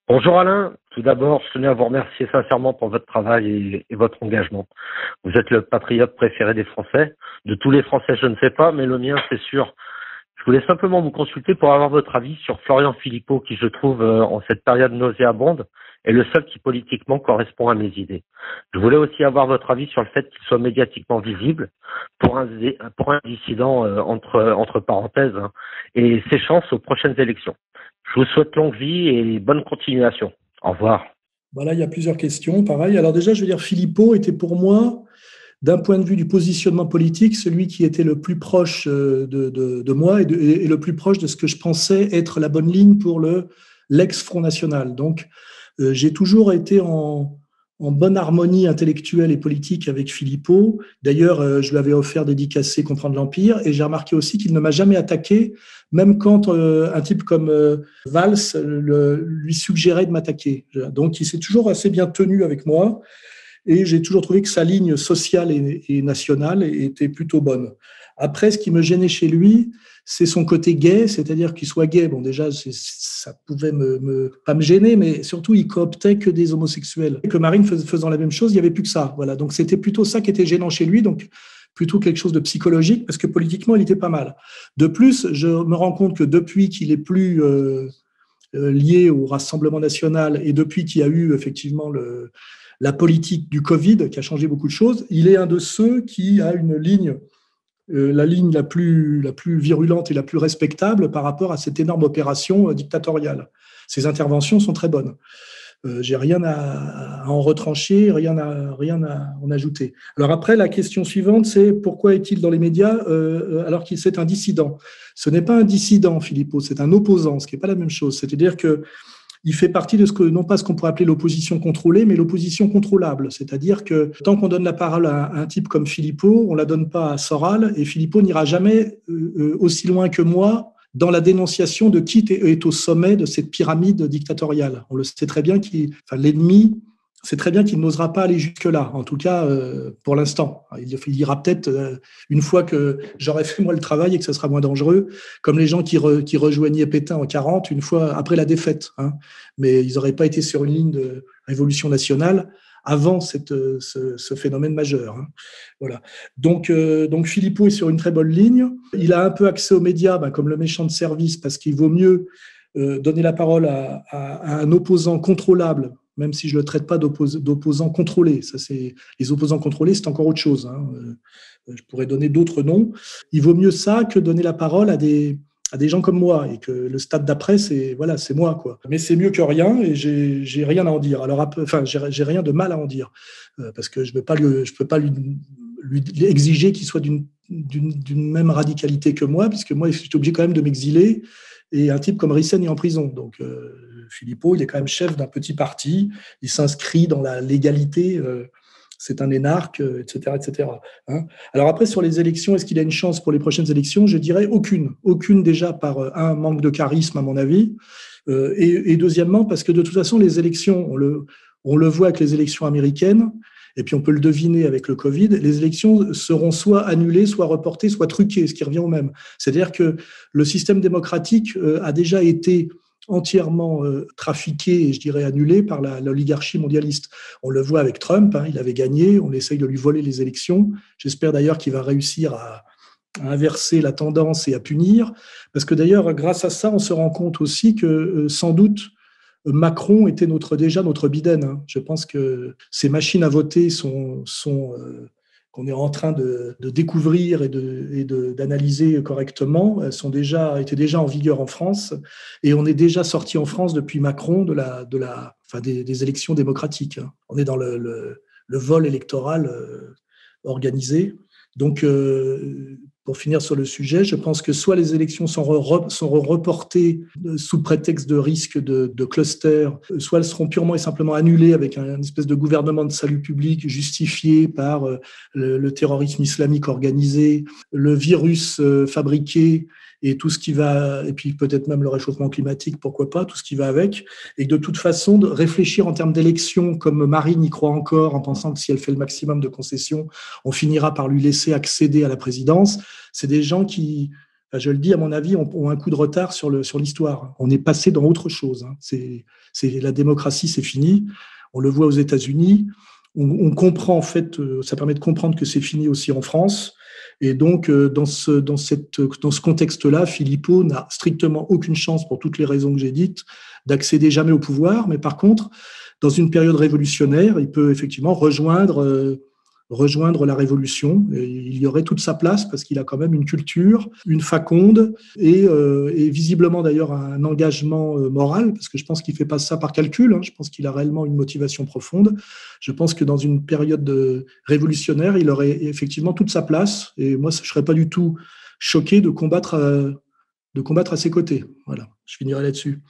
Bonjour Alain, tout d'abord, je tenais à vous remercier sincèrement pour votre travail et votre engagement. Vous êtes le patriote préféré des Français. De tous les Français, je ne sais pas, mais le mien, c'est sûr. Je voulais simplement vous consulter pour avoir votre avis sur Florian Philippot, qui je trouve, en cette période nauséabonde, est le seul qui politiquement correspond à mes idées. Je voulais aussi avoir votre avis sur le fait qu'il soit médiatiquement visible pour un dissident, entre parenthèses, hein, et ses chances aux prochaines élections. Je vous souhaite longue vie et bonne continuation. Au revoir. Voilà, il y a plusieurs questions. Pareil. Alors déjà, je veux dire, Philippot était pour moi, d'un point de vue du positionnement politique, celui qui était le plus proche de moi et le plus proche de ce que je pensais être la bonne ligne pour l'ex-Front National. Donc, j'ai toujours été en bonne harmonie intellectuelle et politique avec Philippot. D'ailleurs, je lui avais offert dédicacé Comprendre l'Empire et j'ai remarqué aussi qu'il ne m'a jamais attaqué, même quand un type comme Valls lui suggérait de m'attaquer. Donc, il s'est toujours assez bien tenu avec moi et j'ai toujours trouvé que sa ligne sociale et nationale était plutôt bonne. Après, ce qui me gênait chez lui, c'est son côté gay, c'est-à-dire qu'il soit gay. Bon, déjà, ça pouvait pas me gêner, mais surtout, il cooptait que des homosexuels. Et que Marine faisant la même chose, il n'y avait plus que ça. Voilà. Donc, c'était plutôt ça qui était gênant chez lui. Donc, plutôt quelque chose de psychologique, parce que politiquement, il était pas mal. De plus, je me rends compte que depuis qu'il est plus lié au Rassemblement national et depuis qu'il y a eu effectivement la politique du Covid qui a changé beaucoup de choses, il est un de ceux qui a une ligne, la ligne la plus virulente et la plus respectable par rapport à cette énorme opération dictatoriale. Ses interventions sont très bonnes. J'ai rien à en retrancher, rien à en ajouter. Alors après, la question suivante, c'est pourquoi est-il dans les médias alors qu'il c'est un dissident? Ce n'est pas un dissident, Philippot, c'est un opposant, ce qui n'est pas la même chose. C'est-à-dire que il fait partie de non pas ce qu'on pourrait appeler l'opposition contrôlée, mais l'opposition contrôlable. C'est-à-dire que tant qu'on donne la parole à un type comme Philippot, on ne la donne pas à Soral, et Philippot n'ira jamais aussi loin que moi dans la dénonciation de qui est au sommet de cette pyramide dictatoriale. On le sait très bien, l'ennemi c'est très bien qu'il n'osera pas aller jusque-là, en tout cas pour l'instant. Il ira peut-être une fois que j'aurai fait moi le travail et que ce sera moins dangereux, comme les gens qui rejoignaient Pétain en 40, une fois après la défaite. Hein. Mais ils n'auraient pas été sur une ligne de révolution nationale avant ce phénomène majeur. Hein. Voilà. Donc Philippot est sur une très bonne ligne. Il a un peu accès aux médias, comme le méchant de service, parce qu'il vaut mieux donner la parole à un opposant contrôlable, même si je ne le traite pas d'opposant contrôlé. Ça, les opposants contrôlés, c'est encore autre chose. Hein. Je pourrais donner d'autres noms. Il vaut mieux ça que donner la parole à des gens comme moi, et que le stade d'après, c'est moi, quoi. Mais c'est mieux que rien, et j'ai rien à en dire. Alors, j'ai rien de mal à en dire, parce que je peux pas lui exiger qu'il soit d'une même radicalité que moi, puisque moi, je suis obligé quand même de m'exiler. Et un type comme Rissen est en prison. Donc, Philippot, il est quand même chef d'un petit parti. Il s'inscrit dans la légalité. C'est un énarque, etc., etc. Hein. Alors après, sur les élections, est-ce qu'il a une chance pour les prochaines élections? Je dirais aucune. Aucune déjà par un manque de charisme, à mon avis. Et deuxièmement, parce que de toute façon, les élections, on le voit avec les élections américaines, et puis on peut le deviner avec le Covid, les élections seront soit annulées, soit reportées, soit truquées, ce qui revient au même. C'est-à-dire que le système démocratique a déjà été entièrement trafiqué et je dirais annulé par l'oligarchie mondialiste. On le voit avec Trump, hein, il avait gagné, on essaye de lui voler les élections. J'espère d'ailleurs qu'il va réussir à inverser la tendance et à punir, parce que d'ailleurs, grâce à ça, on se rend compte aussi que sans doute Macron était déjà notre Biden. Hein. Je pense que ces machines à voter qu'on est en train de découvrir et d'analyser correctement, elles étaient déjà en vigueur en France, et on est déjà sorti en France depuis Macron des élections démocratiques. Hein. On est dans le vol électoral organisé. Donc, pour finir sur le sujet, je pense que soit les élections sont reportées sous prétexte de risque de cluster, soit elles seront purement et simplement annulées avec une espèce de gouvernement de salut public justifié par le terrorisme islamique organisé, le virus fabriqué et tout ce qui va, et puis peut-être même le réchauffement climatique, pourquoi pas, tout ce qui va avec, et de toute façon de réfléchir en termes d'élections, comme Marine y croit encore, en pensant que si elle fait le maximum de concessions, on finira par lui laisser accéder à la présidence. C'est des gens qui enfin, je le dis, à mon avis, ont un coup de retard sur l'histoire. On est passé dans autre chose. Hein. La démocratie, c'est fini. On le voit aux États-Unis. On comprend, en fait, ça permet de comprendre que c'est fini aussi en France. Et donc, dans ce contexte-là, Philippot n'a strictement aucune chance, pour toutes les raisons que j'ai dites, d'accéder jamais au pouvoir. Mais par contre, dans une période révolutionnaire, il peut effectivement rejoindre la révolution. Et il y aurait toute sa place parce qu'il a quand même une culture, une faconde et visiblement d'ailleurs un engagement moral, parce que je pense qu'il ne fait pas ça par calcul. Hein, je pense qu'il a réellement une motivation profonde. Je pense que dans une période révolutionnaire, il aurait effectivement toute sa place. Et moi, je ne serais pas du tout choqué de combattre à ses côtés. Voilà, je finirai là-dessus.